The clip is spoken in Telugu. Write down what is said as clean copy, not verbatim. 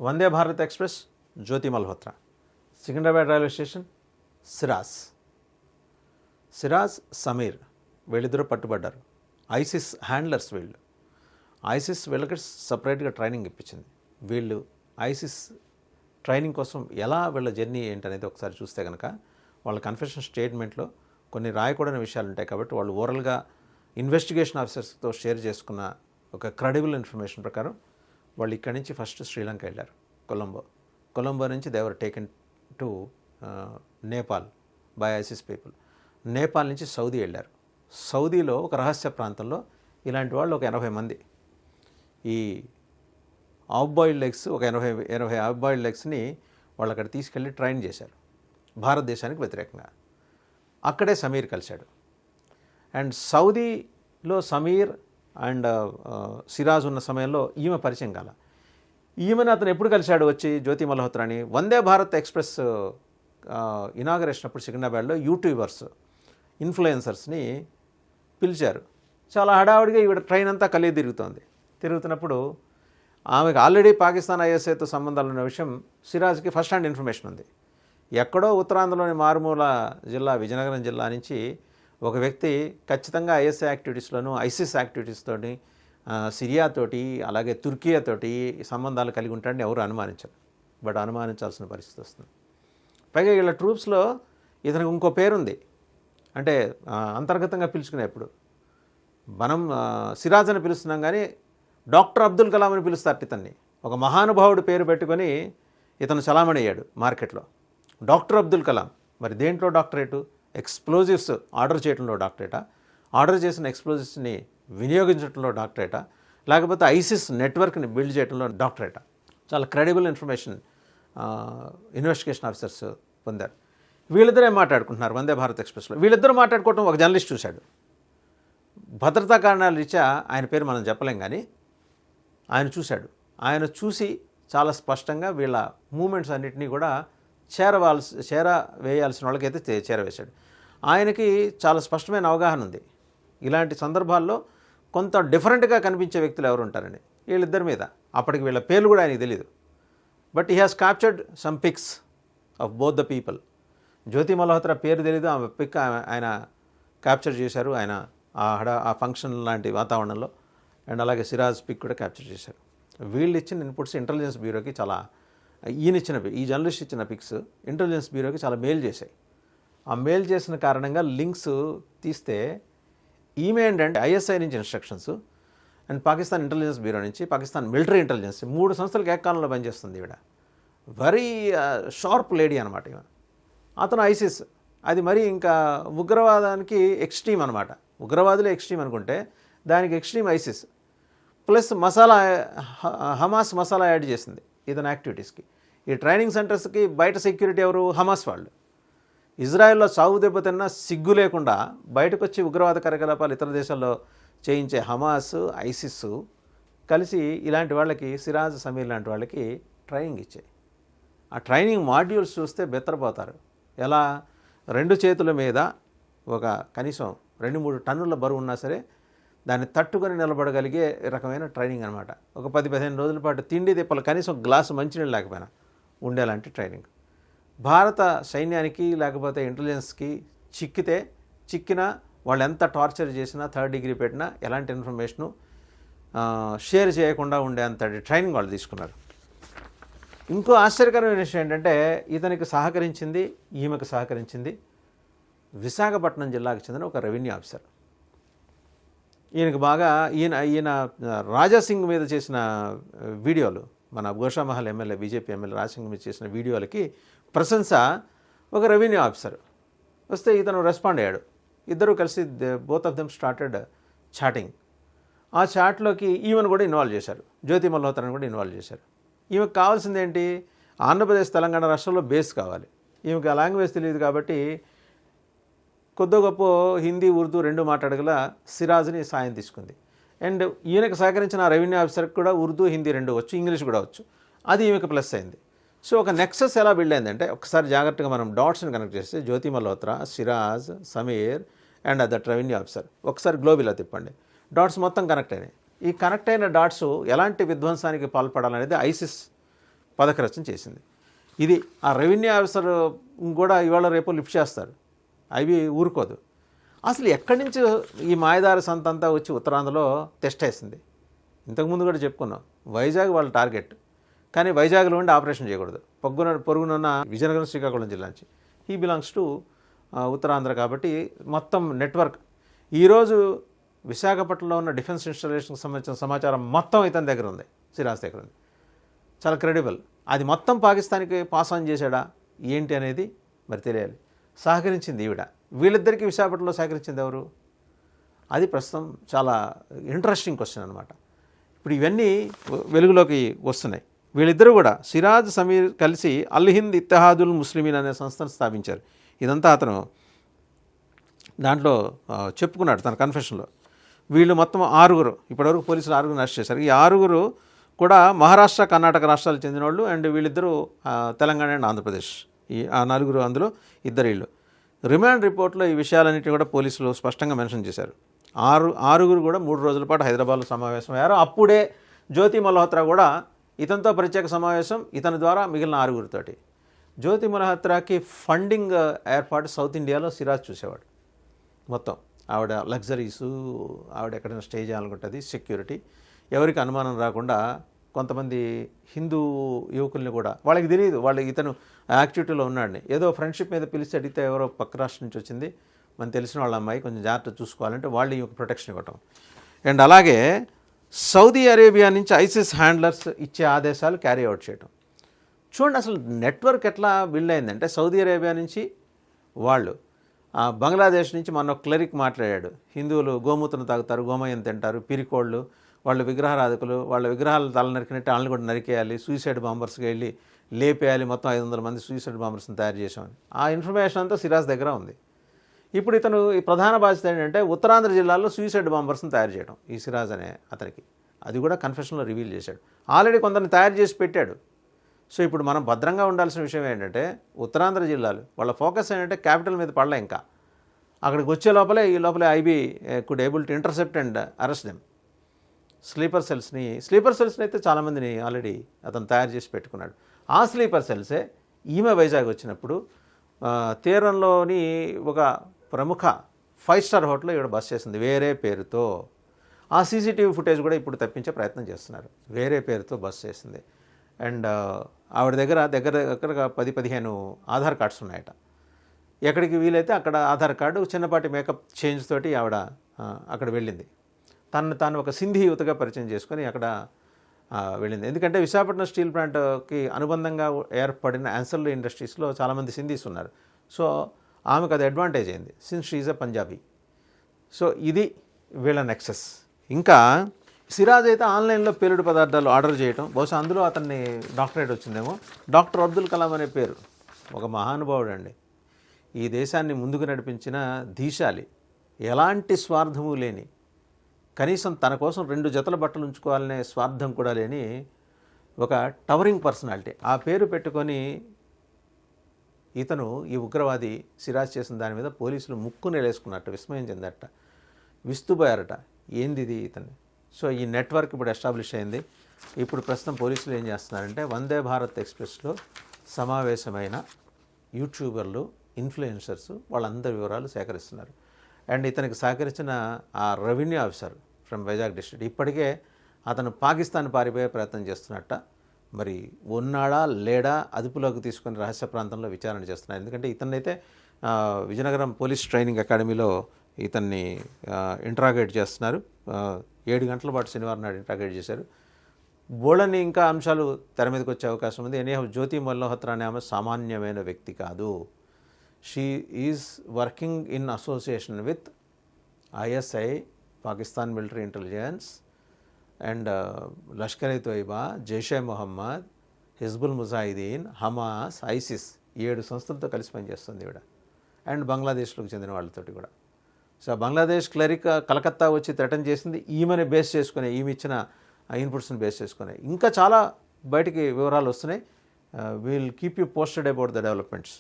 వందే భారత్ ఎక్స్ప్రెస్ జ్యోతి మల్హోత్రా, సికింద్రాబాద్ రైల్వే స్టేషన్ సిరాజ్ సమీర్ వీళ్ళిద్దరూ పట్టుబడ్డారు. ఐసిస్ హ్యాండ్లర్స్ వీళ్ళు. ఐసిస్ వీళ్ళకి సపరేట్గా ట్రైనింగ్ ఇప్పించింది. వీళ్ళు ఐసిస్ ట్రైనింగ్ కోసం ఎలా వీళ్ళ జర్నీ ఏంటనేది ఒకసారి చూస్తే కనుక వాళ్ళ కన్ఫెషన్ స్టేట్మెంట్లో కొన్ని రాయకూడని విషయాలు ఉంటాయి. కాబట్టి వాళ్ళు ఓరల్గా ఇన్వెస్టిగేషన్ ఆఫీసర్స్తో షేర్ చేసుకున్న ఒక క్రెడిబుల్ ఇన్ఫర్మేషన్ ప్రకారం వాళ్ళు ఇక్కడి నుంచి ఫస్ట్ శ్రీలంక వెళ్ళారు. కొలంబో నుంచి they were taken to Nepal by ISIS people. Nepal నుంచి సౌదీ వెళ్ళారు. సౌదీలో ఒక రహస్య ప్రాంతంలో ఇలాంటి వాళ్ళు ఒక 80 మంది ఈ హాఫ్ బాయిల్డ్ ఎగ్స్, ఒక 80 హాఫ్ బాయిల్డ్ ఎగ్స్ని వాళ్ళు అక్కడ తీసుకెళ్ళి ట్రైన్ చేశారు భారతదేశానికి వ్యతిరేకంగా. అక్కడే సమీర్ కలిశాడు. అండ్ సౌదీలో సమీర్ అండ్ సిరాజ్ ఉన్న సమయంలో ఈమె పరిచయం కాల. ఈమెను అతను ఎప్పుడు కలిశాడు వచ్చి జ్యోతి మల్హోత్రాని? వందే భారత్ ఎక్స్ప్రెస్ ఇనాగరేషన్ అప్పుడు సికింద్రాబాద్లో యూట్యూబర్స్, ఇన్ఫ్లుయెన్సర్స్ని పిలిచారు. చాలా హడావుడిగా ఈవిడ ట్రైన్ అంతా కలిగి తిరుగుతున్నప్పుడు ఆమెకు ఆల్రెడీ పాకిస్తాన్ ఐఎస్ఐతో సంబంధాలు ఉన్న విషయం సిరాజ్కి ఫస్ట్ హ్యాండ్ ఇన్ఫర్మేషన్ ఉంది. ఎక్కడో ఉత్తరాంధ్రలోని మారుమూల జిల్లా విజయనగరం జిల్లా నుంచి ఒక వ్యక్తి ఖచ్చితంగా ఐఎస్ఐ యాక్టివిటీస్లోనూ ఐసిస్ యాక్టివిటీస్తోని సిరియాతోటి అలాగే తుర్కియాతోటి సంబంధాలు కలిగి ఉంటాడని ఎవరు అనుమానించారు. బట్ అనుమానించాల్సిన పరిస్థితి వస్తుంది. పైగా వీళ్ళ ట్రూప్స్లో ఇతనికి ఇంకో పేరుంది. అంటే అంతర్గతంగా పిలుచుకునేప్పుడు మనం సిరాజ్ అని పిలుస్తున్నాం కానీ డాక్టర్ అబ్దుల్ కలాం అని పిలుస్తారు ఇతన్ని. ఒక మహానుభావుడు పేరు పెట్టుకొని ఇతను చలామణి అయ్యాడు మార్కెట్లో. డాక్టర్ అబ్దుల్ కలాం. మరి దేంట్లో డాక్టరేటు? ఎక్స్ప్లోజివ్స్ ఆర్డర్ చేయడంలో డాక్టరేటా? ఆర్డర్ చేసిన ఎక్స్ప్లోజివ్స్ని వినియోగించడంలో డాక్టరేటా? లేకపోతే ఐసిస్ నెట్వర్క్ని బిల్డ్ చేయడంలో డాక్టరేటా? చాలా క్రెడిబుల్ ఇన్ఫర్మేషన్ ఇన్వెస్టిగేషన్ ఆఫీసర్స్ పొందారు. వీళ్ళిద్దరే మాట్లాడుకుంటున్నారు వందే భారత్ ఎక్స్ప్రెస్లో. వీళ్ళిద్దరూ మాట్లాడుకోవటం ఒక జర్నలిస్ట్ చూశాడు. భద్రతా కారణాల రీత్యా ఆయన పేరు మనం చెప్పలేం కానీ ఆయన చూశాడు. ఆయన చూసి చాలా స్పష్టంగా వీళ్ళ మూమెంట్స్ అన్నింటినీ కూడా చేరవేయాల్సిన వాళ్ళకైతే చేరవేశాడు. ఆయనకి చాలా స్పష్టమైన అవగాహన ఉంది ఇలాంటి సందర్భాల్లో కొంత డిఫరెంట్గా కనిపించే వ్యక్తులు ఎవరు ఉంటారని. వీళ్ళిద్దరి మీద అప్పటికి వీళ్ళ పేర్లు కూడా ఆయనకి తెలియదు. But he has captured some pics of both the people. Jyoti Malhotra పేరు తెలీదు, ఆమె పిక్ ఆయన క్యాప్చర్ చేశారు ఆయన ఆ ఫంక్షన్ లాంటి వాతావరణంలో. అండ్ అలాగే సిరాజ్ పిక్ కూడా క్యాప్చర్ చేశారు. వీళ్ళు ఇచ్చిన ఇన్పుట్స్ ఇంటెలిజెన్స్ బ్యూరోకి చాలా, ఈ జర్నలిస్ట్ ఇచ్చిన పిక్స్ ఇంటెలిజెన్స్ బ్యూరోకి చాలా మెయిల్ చేశాయి. ఆ మెయిల్ చేసిన కారణంగా లింక్స్ తీస్తే ఈమె ఏంటంటే ఐఎస్ఐ నుంచి instructions and Pakistan intelligence bureau నుంచి పాకిస్తాన్ మిలిటరీ ఇంటెలిజెన్స్ 3 సంస్థలకు ఏకకాలంలో పనిచేస్తుంది ఈవిడ. వెరీ షార్ప్ లేడీ అనమాట ఈమె. అతను ఐసిస్, అది మరి ఇంకా ఉగ్రవాదానికి ఎక్స్ట్రీమ్ అనమాట. ఉగ్రవాదులే ఎక్స్ట్రీమ్ అనుకుంటే దానికి extreme ISIS. Plus Hamas masala add చేసింది ఇతని యాక్టివిటీస్కి. ఈ ట్రైనింగ్ సెంటర్స్కి బయట సెక్యూరిటీ ఎవరు? హమాస్ వాళ్ళు. ఇజ్రాయెల్లో సాగు దెబ్బతిన్నా సిగ్గు లేకుండా బయటకు వచ్చి ఉగ్రవాద కార్యకలాపాలు ఇతర దేశాల్లో చేయించే హమాస్, ఐసిస్ కలిసి ఇలాంటి వాళ్ళకి, సిరాజ్ సమీర్ లాంటి వాళ్ళకి ట్రైనింగ్ ఇచ్చాయి. ఆ ట్రైనింగ్ మాడ్యూల్స్ చూస్తే బెత్తరపోతారు. ఎలా? 2 చేతుల మీద ఒక కనీసం 2-3 టన్నుల బరువు ఉన్నా సరే దాన్ని తట్టుకొని నిలబడగలిగే రకమైన ట్రైనింగ్ అనమాట. ఒక 10-15 రోజుల పాటు తిండి తిప్పలు, కనీసం గ్లాసు మంచినీళ్ళు లేకపోయినా ఉండేలాంటి ట్రైనింగ్. భారత సైన్యానికి లేకపోతే ఇంటెలిజెన్స్కి చిక్కినా వాళ్ళు ఎంత టార్చర్ చేసినా, 3rd డిగ్రీ పెట్టినా ఎలాంటి ఇన్ఫర్మేషను షేర్ చేయకుండా ఉండే అంతటి ట్రైనింగ్ వాళ్ళు తీసుకున్నారు. ఇంకో ఆశ్చర్యకరమైన విషయం ఏంటంటే ఇతనికి సహకరించింది, ఈమెకు సహకరించింది విశాఖపట్నం జిల్లాకు చెందిన ఒక రెవెన్యూ ఆఫీసర్. ఈయనకు బాగా ఈయన రాజాసింగ్ మీద చేసిన వీడియోలు, మన Goshamahal MLA, BJP MLA Raja Singh మీద చేసిన వీడియోలకి ప్రశంస ఒక రెవెన్యూ ఆఫీసర్ వస్తే ఇతను రెస్పాండ్ అయ్యాడు. ఇద్దరు కలిసి both of them started chatting. ఆ చాట్లోకి ఈమెను కూడా ఇన్వాల్వ్ చేశారు, జ్యోతి మల్హోత్రాని కూడా ఇన్వాల్వ్ చేశారు. ఈమెకు కావాల్సింది ఏంటి? ఆంధ్రప్రదేశ్, తెలంగాణ రాష్ట్రంలో బేస్ కావాలి. ఈమెకు ఆ లాంగ్వేజ్ తెలియదు కాబట్టి కొద్ది గొప్ప హిందీ, ఉర్దూ 2 మాట్లాడగల సిరాజ్ని సాయం తీసుకుంది. అండ్ ఈయనకు సహకరించిన రెవెన్యూ ఆఫీసర్కి కూడా ఉర్దూ, హిందీ 2 వచ్చు, ఇంగ్లీష్ కూడా వచ్చు. అది ఈమెకు ప్లస్ అయింది. సో ఒక నెక్సస్ ఎలా బిల్డ్ అయిందంటే ఒకసారి జాగ్రత్తగా మనం డాట్స్ని కనెక్ట్ చేస్తే Jyoti Malhotra, Siraj, Sameer and that revenue officer ఒకసారి గ్లోబ్ ఇలా తిప్పండి, డాట్స్ మొత్తం కనెక్ట్ అయినాయి. ఈ కనెక్ట్ అయిన డాట్స్ ఎలాంటి విధ్వంసానికి పాల్పడాలనేది ఐసిస్ పథకరచన చేసింది. ఇది ఆ రెవెన్యూ ఆఫీసర్ కూడా ఇవాళ రేపు లిఫ్ట్ చేస్తారు, అవి ఊరుకోదు. అసలు ఎక్కడి నుంచి ఈ మాయదారి సంత అంతా వచ్చి ఉత్తరాంధ్రలో తెస్టేసింది? ఇంతకుముందు కూడా చెప్పుకున్నాం, వైజాగ్ వాళ్ళ టార్గెట్, కానీ వైజాగ్లో ఉండి ఆపరేషన్ చేయకూడదు. పొరుగునున్న విజయనగరం శ్రీకాకుళం జిల్లా నుంచి. హీ బిలాంగ్స్ టు ఉత్తరాంధ్ర కాబట్టి మొత్తం నెట్వర్క్. ఈరోజు విశాఖపట్నంలో ఉన్న డిఫెన్స్ ఇన్స్టాలేషన్కి సంబంధించిన సమాచారం మొత్తం ఇతని దగ్గర ఉంది, సిరాజ్ దగ్గర ఉంది. చాలా క్రెడిబుల్. అది మొత్తం పాకిస్తాన్కి పాస్ ఆన్ చేశాడా ఏంటి అనేది మరి తెలియాలి. సహకరించింది ఈవిడ. వీళ్ళిద్దరికీ విశాఖపట్నంలో సహకరించింది ఎవరు? అది ప్రస్తుతం చాలా ఇంట్రెస్టింగ్ క్వశ్చన్ అనమాట. ఇప్పుడు ఇవన్నీ వెలుగులోకి వస్తున్నాయి. వీళ్ళిద్దరూ కూడా సిరాజ్ సమీర్ కలిసి అల్ హింద్ ఇత్తెహాదుల్ ముస్లిమీన్ అనే సంస్థను స్థాపించారు. ఇదంతా అతను దాంట్లో చెప్పుకున్నాడు తన కన్ఫెషన్లో. వీళ్ళు మొత్తం 6, ఇప్పటివరకు పోలీసులు 6 అరెస్ట్ చేశారు. ఈ 6 కూడా మహారాష్ట్ర, కర్ణాటక రాష్ట్రాలకు చెందిన వాళ్ళు. అండ్ వీళ్ళిద్దరూ తెలంగాణ అండ్ ఆంధ్రప్రదేశ్. ఆ 4 అందులో 2 వీళ్ళు. రిమాండ్ రిపోర్ట్లో ఈ విషయాలన్నింటినీ కూడా పోలీసులు స్పష్టంగా మెన్షన్ చేశారు. 6 కూడా 3 రోజుల పాటు హైదరాబాద్లో సమావేశమయ్యారు. అప్పుడే జ్యోతి మల్హోత్రా కూడా ఇతనితో ప్రత్యేక సమావేశం, ఇతని ద్వారా మిగిలిన 6 జ్యోతి మల్హోత్రాకి ఫండింగ్ ఏర్పాటు సౌత్ ఇండియాలో సిరాజ్ చూసేవాడు. మొత్తం ఆవిడ లగ్జరీసు, ఆవిడ ఎక్కడైనా స్టే చేయాలనుకుంటుంది, సెక్యూరిటీ, ఎవరికి అనుమానం రాకుండా కొంతమంది హిందూ యువకుల్ని కూడా, వాళ్ళకి తెలియదు ఇతను యాక్టివిటీలో ఉన్నాడని, ఏదో ఫ్రెండ్షిప్ మీద పిలిచి అడిగితే ఎవరో పక్క రాష్ట్రం నుంచి వచ్చింది, మనకు తెలిసిన వాళ్ళ అమ్మాయి, కొంచెం జాగ్రత్త చూసుకోవాలంటే వాళ్ళు ఈ ప్రొటెక్షన్ ఇవ్వటం. అండ్ అలాగే సౌదీ అరేబియా నుంచి ఐసిస్ హ్యాండ్లర్స్ ఇచ్చే ఆదేశాలు క్యారీ అవుట్ చేయటం. చూడండి అసలు నెట్వర్క్ ఎట్లా బిల్డ్ అయిందంటే, సౌదీ అరేబియా నుంచి వాళ్ళు, బంగ్లాదేశ్ నుంచి మొన్న క్లరిక్ మాట్లాడాడు, హిందువులు గోమూత్రం తాగుతారు, గోమయం తింటారు, పిరికోళ్ళు, వాళ్ళు విగ్రహారాధకులు, వాళ్ళ విగ్రహాలు తల నరికినట్టు వాళ్ళని కూడా నరికేయాలి, సూసైడ్ బాంబర్స్కి వెళ్ళి లేపేయాలి, మొత్తం 500 మంది సూసైడ్ బాంబర్స్ని తయారు చేసామని. ఆ ఇన్ఫర్మేషన్ అంతా సిరాజ్ దగ్గర ఉంది. ఇప్పుడు ఇతను ఈ ప్రధాన బాధ్యత ఏంటంటే ఉత్తరాంధ్ర జిల్లాలో సూసైడ్ బాంబర్స్ని తయారు చేయడం ఈ సిరాజ్ అనే అతనికి. అది కూడా కన్ఫెషన్లో రివీల్ చేశాడు. ఆల్రెడీ కొందరిని తయారు చేసి పెట్టాడు. సో ఇప్పుడు మనం భద్రంగా ఉండాల్సిన విషయం ఏంటంటే, ఉత్తరాంధ్ర జిల్లాలు వాళ్ళ ఫోకస్ ఏంటంటే క్యాపిటల్ మీద పడలే. ఇంకా అక్కడికి వచ్చే లోపలే IB could able to intercept and arrest them. Sleeper సెల్స్ని అయితే చాలామందిని ఆల్రెడీ అతను తయారు చేసి పెట్టుకున్నాడు. ఆ స్లీపర్ సెల్సే ఈమె వైజాగ్ వచ్చినప్పుడు తీరంలోని ఒక ప్రముఖ 5 స్టార్ హోటల్లో ఈవిడ బస్ చేసింది వేరే పేరుతో. ఆ సీసీటీవీ ఫుటేజ్ కూడా ఇప్పుడు తప్పించే ప్రయత్నం చేస్తున్నారు. వేరే పేరుతో బస్ చేసింది. అండ్ ఆవిడ దగ్గర 10-15 ఆధార్ కార్డ్స్ ఉన్నాయట. ఎక్కడికి వీలైతే అక్కడ ఆధార్ కార్డు, చిన్నపాటి మేకప్ చేంజ్ తోటి ఆవిడ అక్కడ వెళ్ళింది. తాను ఒక సింధీ యువతగా పరిచయం చేసుకొని అక్కడ వెళ్ళింది. ఎందుకంటే విశాఖపట్నం స్టీల్ ప్లాంట్కి అనుబంధంగా ఏర్పడిన యాన్సర్లు ఇండస్ట్రీస్లో చాలామంది సింధీస్ ఉన్నారు. సో ఆమెకు అది అడ్వాంటేజ్ అయింది, since she is a Punjabi. So ఇది వీళ్ళ నెక్సెస్. ఇంకా సిరాజ్ అయితే ఆన్లైన్లో పేలుడు పదార్థాలు ఆర్డర్ చేయటం, బహుశా అందులో అతన్ని డాక్టరేట్ వచ్చిందేమో. డాక్టర్ అబ్దుల్ కలాం అనే పేరు, ఒక మహానుభావుడు అండి. ఈ దేశాన్ని ముందుకు నడిపించిన ధీశాలి, ఎలాంటి స్వార్థము లేని, కనీసం తన కోసం 2 జతల బట్టలు ఉంచుకోవాలనే స్వార్థం కూడా లేని ఒక టవరింగ్ పర్సనాలిటీ. ఆ పేరు పెట్టుకొని ఇతను ఈ ఉగ్రవాది సిరాజ్ చేసిన దాని మీద పోలీసులు ముక్కు నేలేసుకున్నట్ట, విస్మయం చెందట, విస్తుపోయారట, ఏంది ఇది ఇతను. సో ఈ నెట్వర్క్ ఇప్పుడు ఎస్టాబ్లిష్ అయింది. ఇప్పుడు ప్రస్తుతం పోలీసులు ఏం చేస్తున్నారంటే, వందే భారత్ ఎక్స్ప్రెస్లో సమావేశమైన యూట్యూబర్లు, ఇన్ఫ్లుయెన్సర్స్ వాళ్ళందరి వివరాలు సేకరిస్తున్నారు. అండ్ ఇతనికి సహకరించిన ఆ revenue officer from Vizag district ఇప్పటికే అతను పాకిస్తాన్ పారిపోయే ప్రయత్నం చేస్తున్నట్ట. మరి ఉన్నాడా లేడా అదుపులోకి తీసుకుని రహస్య ప్రాంతంలో విచారణ చేస్తున్నారు. ఎందుకంటే ఇతన్నైతే విజయనగరం పోలీస్ ట్రైనింగ్ అకాడమీలో ఇతన్ని ఇంట్రాగేట్ చేస్తున్నారు. 7 గంటల పాటు శనివారం నాడు ఇంట్రాగేట్ చేశారు. బోళని ఇంకా అంశాలు తెర మీదకి వచ్చే అవకాశం ఉంది. ఎనీహౌ జ్యోతి మల్హోత్రా అనే ఆమె సామాన్యమైన వ్యక్తి కాదు. She is working in association with ISI, Pakistan military intelligence, and Lashkar e Taiba, Jaish e Mohammed, Hizbul Mujahideen, Hamas, ISIS 7 సంస్థలతో కలిసి పనిచేస్తుంది ఈవిడ. అండ్ బంగ్లాదేశ్లోకి చెందిన వాళ్ళతోటి కూడా. సో బంగ్లాదేశ్ క్లరిక్ కలకత్తా వచ్చి థ్రెటన్ చేసింది ఈమెని బేస్ చేసుకునే, ఈమె ఇచ్చిన ఇన్పుట్స్ని బేస్ చేసుకునే. ఇంకా చాలా బయటికి వివరాలు వస్తున్నాయి. Will keep you posted about the developments.